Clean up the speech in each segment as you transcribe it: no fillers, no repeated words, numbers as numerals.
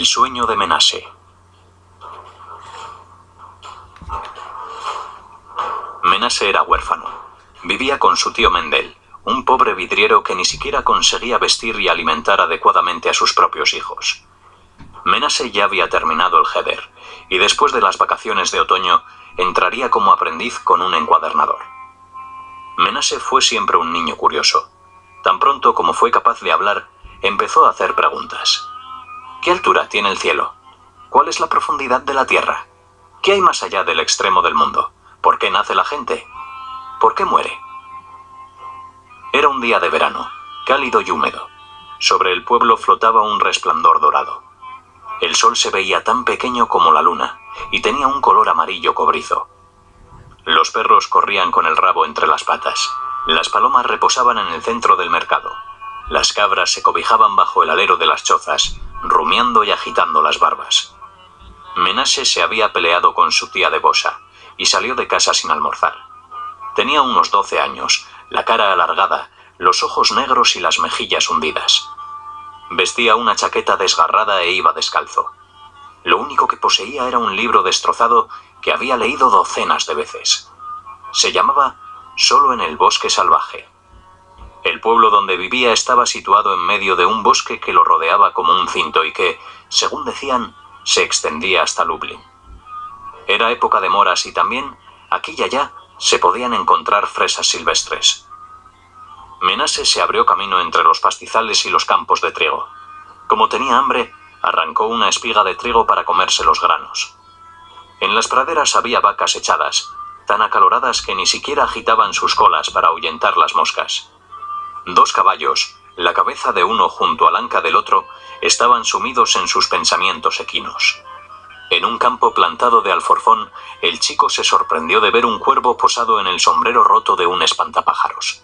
El sueño de Menashe. Menashe era huérfano. Vivía con su tío Mendel, un pobre vidriero que ni siquiera conseguía vestir y alimentar adecuadamente a sus propios hijos. Menashe ya había terminado el Heder, y después de las vacaciones de otoño entraría como aprendiz con un encuadernador. Menashe fue siempre un niño curioso. Tan pronto como fue capaz de hablar, empezó a hacer preguntas. ¿Qué altura tiene el cielo? ¿Cuál es la profundidad de la tierra? ¿Qué hay más allá del extremo del mundo? ¿Por qué nace la gente? ¿Por qué muere? Era un día de verano, cálido y húmedo. Sobre el pueblo flotaba un resplandor dorado. El sol se veía tan pequeño como la luna, y tenía un color amarillo cobrizo. Los perros corrían con el rabo entre las patas. Las palomas reposaban en el centro del mercado. Las cabras se cobijaban bajo el alero de las chozas, rumiando y agitando las barbas. Menashe se había peleado con su tía de Bosa, y salió de casa sin almorzar. Tenía unos 12 años, la cara alargada, los ojos negros y las mejillas hundidas. Vestía una chaqueta desgarrada e iba descalzo. Lo único que poseía era un libro destrozado que había leído docenas de veces. Se llamaba Solo en el bosque salvaje. El pueblo donde vivía estaba situado en medio de un bosque que lo rodeaba como un cinto y que, según decían, se extendía hasta Lublin. Era época de moras y también, aquí y allá, se podían encontrar fresas silvestres. Menashe se abrió camino entre los pastizales y los campos de trigo. Como tenía hambre, arrancó una espiga de trigo para comerse los granos. En las praderas había vacas echadas, tan acaloradas que ni siquiera agitaban sus colas para ahuyentar las moscas. 2 caballos, la cabeza de uno junto al anca del otro, estaban sumidos en sus pensamientos equinos. En un campo plantado de alforfón, el chico se sorprendió de ver un cuervo posado en el sombrero roto de un espantapájaros.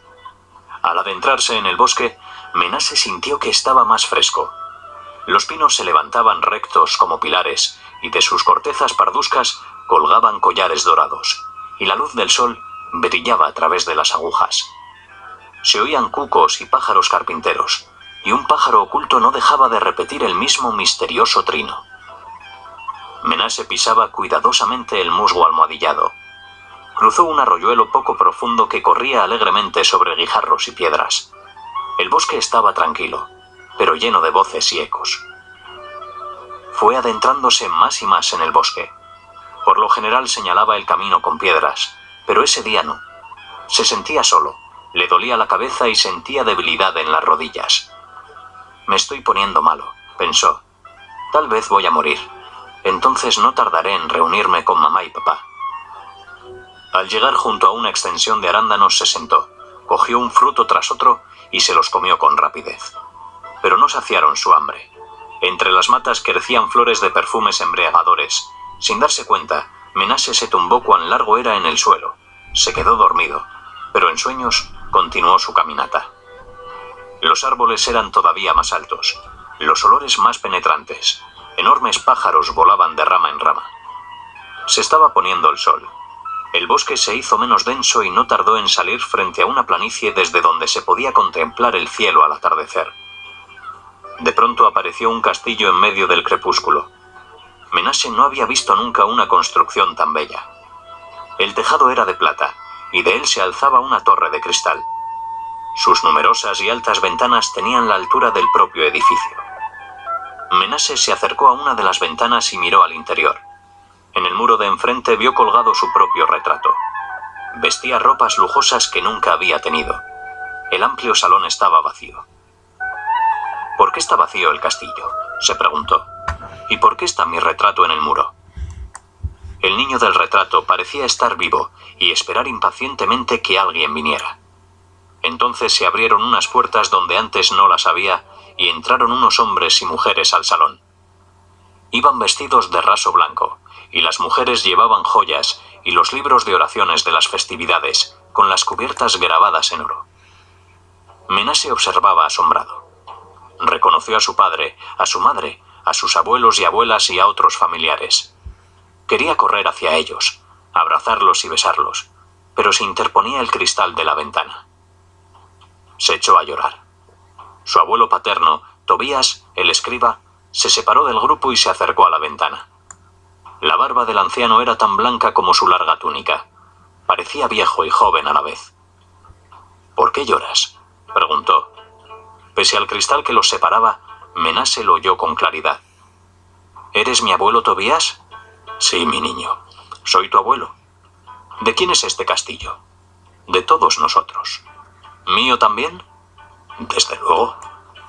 Al adentrarse en el bosque, Menashe sintió que estaba más fresco. Los pinos se levantaban rectos como pilares, y de sus cortezas parduzcas colgaban collares dorados, y la luz del sol brillaba a través de las agujas. Se oían cucos y pájaros carpinteros, y un pájaro oculto no dejaba de repetir el mismo misterioso trino. Menashe pisaba cuidadosamente el musgo almohadillado. Cruzó un arroyuelo poco profundo que corría alegremente sobre guijarros y piedras. El bosque estaba tranquilo, pero lleno de voces y ecos. Fue adentrándose más y más en el bosque. Por lo general señalaba el camino con piedras, pero ese día no. Se sentía solo, le dolía la cabeza y sentía debilidad en las rodillas. Me estoy poniendo malo, pensó. Tal vez voy a morir. Entonces no tardaré en reunirme con mamá y papá. Al llegar junto a una extensión de arándanos se sentó, cogió un fruto tras otro y se los comió con rapidez. Pero no saciaron su hambre. Entre las matas crecían flores de perfumes embriagadores. Sin darse cuenta, Menashe se tumbó cuán largo era en el suelo. Se quedó dormido, pero en sueños continuó su caminata. Los árboles eran todavía más altos, los olores más penetrantes. Enormes pájaros volaban de rama en rama. Se estaba poniendo el sol. El bosque se hizo menos denso y no tardó en salir frente a una planicie desde donde se podía contemplar el cielo al atardecer. De pronto apareció un castillo en medio del crepúsculo. Menashe no había visto nunca una construcción tan bella. El tejado era de plata, y de él se alzaba una torre de cristal. Sus numerosas y altas ventanas tenían la altura del propio edificio. Menashe se acercó a una de las ventanas y miró al interior. En el muro de enfrente vio colgado su propio retrato. Vestía ropas lujosas que nunca había tenido. El amplio salón estaba vacío. ¿Por qué está vacío el castillo?, se preguntó. ¿Y por qué está mi retrato en el muro? El niño del retrato parecía estar vivo y esperar impacientemente que alguien viniera. Entonces se abrieron unas puertas donde antes no las había y entraron unos hombres y mujeres al salón. Iban vestidos de raso blanco, y las mujeres llevaban joyas y los libros de oraciones de las festividades, con las cubiertas grabadas en oro. Menashe observaba asombrado. Reconoció a su padre, a su madre, a sus abuelos y abuelas y a otros familiares. Quería correr hacia ellos, abrazarlos y besarlos, pero se interponía el cristal de la ventana. Se echó a llorar. Su abuelo paterno, Tobías, el escriba, Se separó del grupo y se acercó a la ventana. La barba del anciano era tan blanca como su larga túnica. Parecía viejo y joven a la vez. ¿Por qué lloras?, preguntó. Pese al cristal que los separaba, Menase lo oyó con claridad. ¿Eres mi abuelo Tobías? Sí, mi niño. Soy tu abuelo. ¿De quién es este castillo? De todos nosotros. ¿Mío también? Desde luego,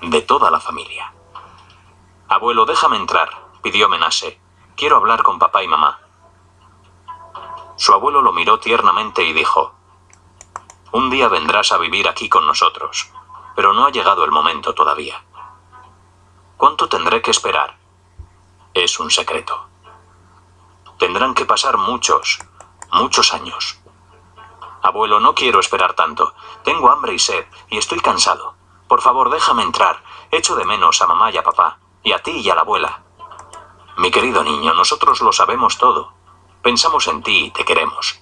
de toda la familia. Abuelo, déjame entrar, pidió Menase. Quiero hablar con papá y mamá. Su abuelo lo miró tiernamente y dijo: un día vendrás a vivir aquí con nosotros, pero no ha llegado el momento todavía. ¿Cuánto tendré que esperar? Es un secreto. Tendrán que pasar muchos años. Abuelo, no quiero esperar tanto. Tengo hambre y sed, y estoy cansado. Por favor, déjame entrar. Echo de menos a mamá y a papá, y a ti y a la abuela. Mi querido niño, nosotros lo sabemos todo. Pensamos en ti y te queremos.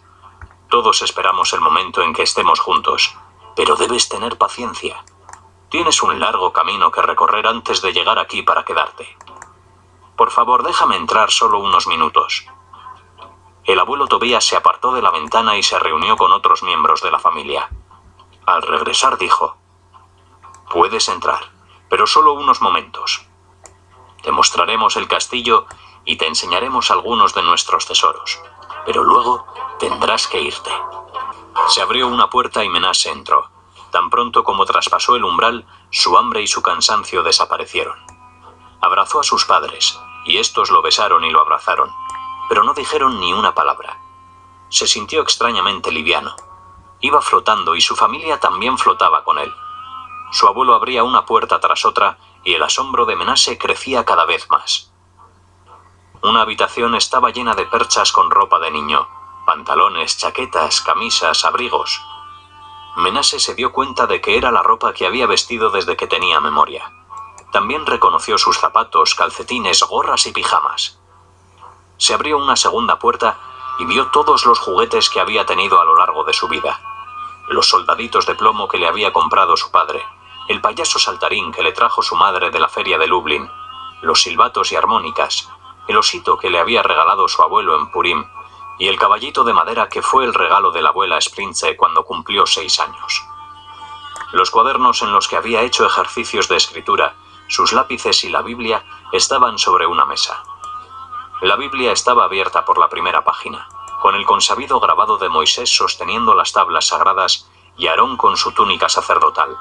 Todos esperamos el momento en que estemos juntos, pero debes tener paciencia. Tienes un largo camino que recorrer antes de llegar aquí para quedarte. Por favor, déjame entrar solo unos minutos. El abuelo Tobías se apartó de la ventana y se reunió con otros miembros de la familia. Al regresar dijo: puedes entrar, pero solo unos momentos. Te mostraremos el castillo y te enseñaremos algunos de nuestros tesoros, pero luego tendrás que irte. Se abrió una puerta y Menase entró. Tan pronto como traspasó el umbral, su hambre y su cansancio desaparecieron. Abrazó a sus padres, y estos lo besaron y lo abrazaron, pero no dijeron ni una palabra. Se sintió extrañamente liviano. Iba flotando y su familia también flotaba con él. Su abuelo abría una puerta tras otra y el asombro de Menase crecía cada vez más. Una habitación estaba llena de perchas con ropa de niño, pantalones, chaquetas, camisas, abrigos. Menase se dio cuenta de que era la ropa que había vestido desde que tenía memoria. También reconoció sus zapatos, calcetines, gorras y pijamas. Se abrió una segunda puerta y vio todos los juguetes que había tenido a lo largo de su vida. Los soldaditos de plomo que le había comprado su padre, el payaso saltarín que le trajo su madre de la feria de Lublin, los silbatos y armónicas, el osito que le había regalado su abuelo en Purim, y el caballito de madera que fue el regalo de la abuela Sprintze cuando cumplió 6 años. Los cuadernos en los que había hecho ejercicios de escritura, sus lápices y la Biblia estaban sobre una mesa. La Biblia estaba abierta por la primera página, con el consabido grabado de Moisés sosteniendo las tablas sagradas y Aarón con su túnica sacerdotal,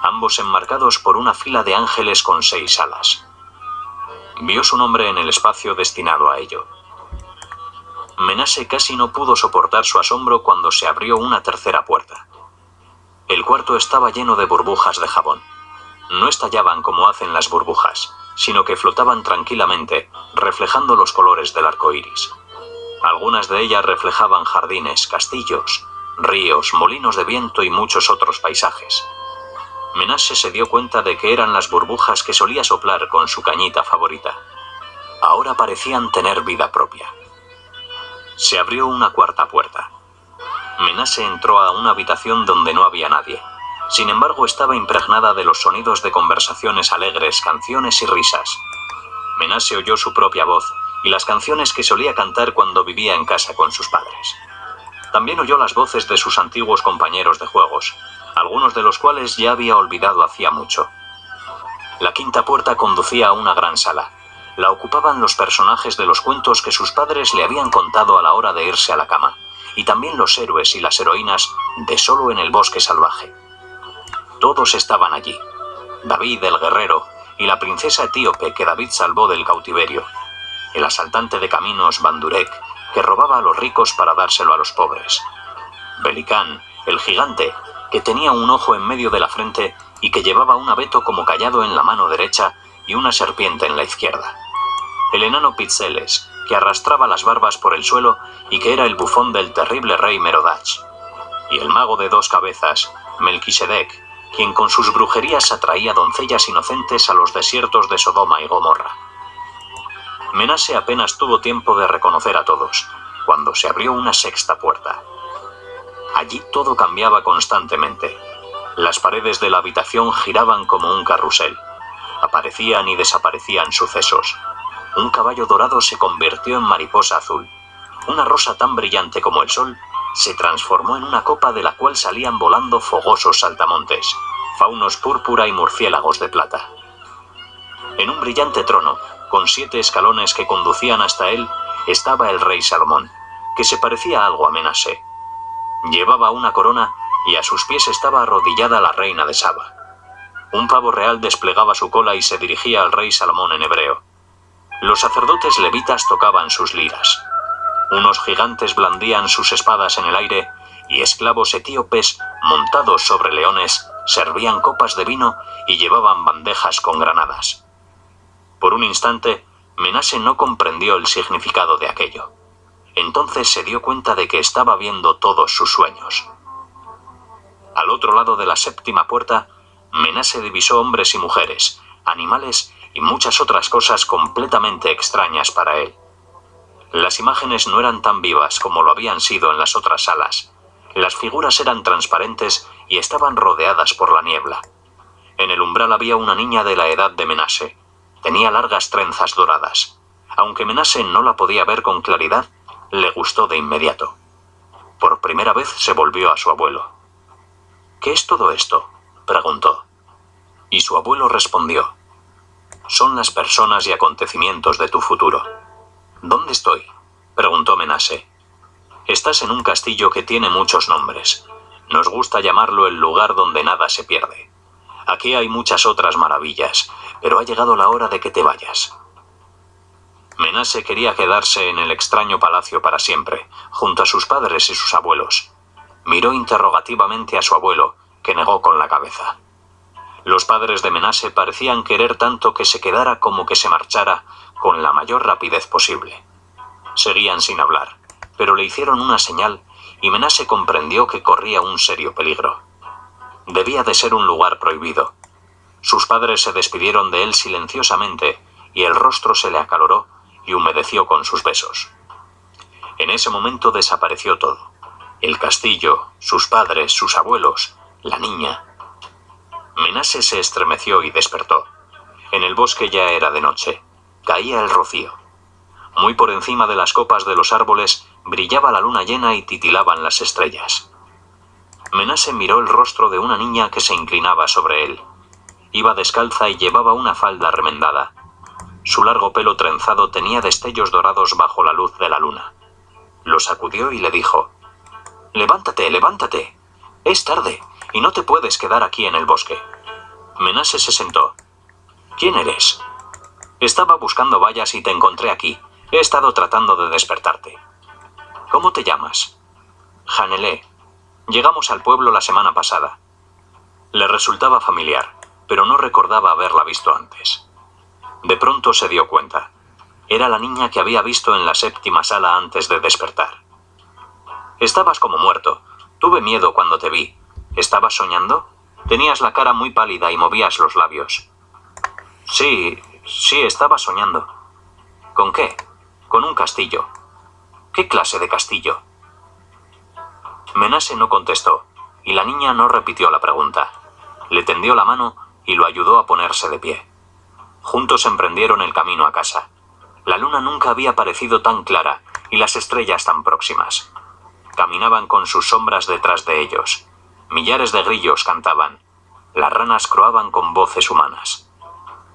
ambos enmarcados por una fila de ángeles con 6 alas. Vio su nombre en el espacio destinado a ello. Menase casi no pudo soportar su asombro cuando se abrió una tercera puerta. El cuarto estaba lleno de burbujas de jabón. No estallaban como hacen las burbujas, sino que flotaban tranquilamente, reflejando los colores del arco iris. Algunas de ellas reflejaban jardines, castillos, ríos, molinos de viento y muchos otros paisajes. Menase se dio cuenta de que eran las burbujas que solía soplar con su cañita favorita. Ahora parecían tener vida propia. Se abrió una cuarta puerta. Menase entró a una habitación donde no había nadie. Sin embargo, estaba impregnada de los sonidos de conversaciones alegres, canciones y risas. Menase oyó su propia voz y las canciones que solía cantar cuando vivía en casa con sus padres. También oyó las voces de sus antiguos compañeros de juegos, algunos de los cuales ya había olvidado hacía mucho. La quinta puerta conducía a una gran sala. La ocupaban los personajes de los cuentos que sus padres le habían contado a la hora de irse a la cama, y también los héroes y las heroínas de Solo en el bosque salvaje. Todos estaban allí. David el guerrero y la princesa etíope que David salvó del cautiverio. El asaltante de caminos Bandurek, que robaba a los ricos para dárselo a los pobres. Belicán, el gigante, que tenía un ojo en medio de la frente y que llevaba un abeto como cayado en la mano derecha y una serpiente en la izquierda. El enano Pitzeles, que arrastraba las barbas por el suelo y que era el bufón del terrible rey Merodach. Y el mago de 2 cabezas, Melquisedec, quien con sus brujerías atraía doncellas inocentes a los desiertos de Sodoma y Gomorra. Menase apenas tuvo tiempo de reconocer a todos, cuando se abrió una sexta puerta. Allí todo cambiaba constantemente. Las paredes de la habitación giraban como un carrusel. Aparecían y desaparecían sucesos. Un caballo dorado se convirtió en mariposa azul. Una rosa tan brillante como el sol se transformó en una copa de la cual salían volando fogosos saltamontes, faunos púrpura y murciélagos de plata. En un brillante trono, con 7 escalones que conducían hasta él, estaba el rey Salomón, que se parecía algo a Menashe. Llevaba una corona y a sus pies estaba arrodillada la reina de Saba. Un pavo real desplegaba su cola y se dirigía al rey Salomón en hebreo. Los sacerdotes levitas tocaban sus liras. Unos gigantes blandían sus espadas en el aire y esclavos etíopes, montados sobre leones, servían copas de vino y llevaban bandejas con granadas. Por un instante, Menashe no comprendió el significado de aquello. Entonces se dio cuenta de que estaba viendo todos sus sueños. Al otro lado de la 7ª puerta, Menashe divisó hombres y mujeres, animales y muchas otras cosas completamente extrañas para él. Las imágenes no eran tan vivas como lo habían sido en las otras salas. Las figuras eran transparentes y estaban rodeadas por la niebla. En el umbral había una niña de la edad de Menashe. Tenía largas trenzas doradas. Aunque Menashe no la podía ver con claridad, le gustó de inmediato. Por primera vez se volvió a su abuelo. «¿Qué es todo esto?», preguntó. Y su abuelo respondió: «Son las personas y acontecimientos de tu futuro». «¿Dónde estoy?», preguntó Menashe. «Estás en un castillo que tiene muchos nombres. Nos gusta llamarlo el lugar donde nada se pierde. Aquí hay muchas otras maravillas, pero ha llegado la hora de que te vayas». Menashe quería quedarse en el extraño palacio para siempre, junto a sus padres y sus abuelos. Miró interrogativamente a su abuelo, que negó con la cabeza. Los padres de Menashe parecían querer tanto que se quedara como que se marchara con la mayor rapidez posible. Seguían sin hablar, pero le hicieron una señal y Menashe comprendió que corría un serio peligro. Debía de ser un lugar prohibido. Sus padres se despidieron de él silenciosamente y el rostro se le acaloró y humedeció con sus besos. En ese momento desapareció todo. El castillo, sus padres, sus abuelos, la niña. Menashe se estremeció y despertó. En el bosque ya era de noche. Caía el rocío. Muy por encima de las copas de los árboles brillaba la luna llena y titilaban las estrellas. Menashe miró el rostro de una niña que se inclinaba sobre él. Iba descalza y llevaba una falda remendada. Su largo pelo trenzado tenía destellos dorados bajo la luz de la luna. Lo sacudió y le dijo: «Levántate, levántate. Es tarde y no te puedes quedar aquí en el bosque». Menashe se sentó. «¿Quién eres?». «Estaba buscando bayas y te encontré aquí. He estado tratando de despertarte». «¿Cómo te llamas?». «Hanelé. Llegamos al pueblo la semana pasada». Le resultaba familiar, pero no recordaba haberla visto antes. De pronto se dio cuenta. Era la niña que había visto en la 7ª sala antes de despertar. «Estabas como muerto. Tuve miedo cuando te vi. ¿Estabas soñando? Tenías la cara muy pálida y movías los labios». Sí, estaba soñando». «¿Con qué?». «Con un castillo». «¿Qué clase de castillo?». Menashe no contestó, y la niña no repitió la pregunta. Le tendió la mano y lo ayudó a ponerse de pie. Juntos emprendieron el camino a casa. La luna nunca había parecido tan clara y las estrellas tan próximas. Caminaban con sus sombras detrás de ellos. Millares de grillos cantaban. Las ranas croaban con voces humanas.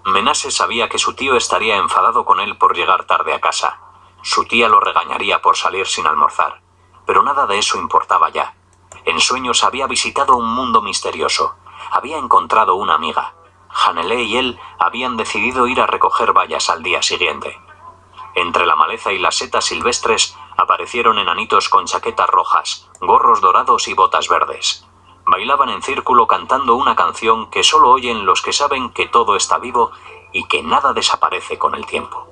Menashe sabía que su tío estaría enfadado con él por llegar tarde a casa. Su tía lo regañaría por salir sin almorzar. Pero nada de eso importaba ya. En sueños había visitado un mundo misterioso. Había encontrado una amiga. Hanelé y él habían decidido ir a recoger bayas al día siguiente. Entre la maleza y las setas silvestres aparecieron enanitos con chaquetas rojas, gorros dorados y botas verdes. Bailaban en círculo cantando una canción que solo oyen los que saben que todo está vivo y que nada desaparece con el tiempo.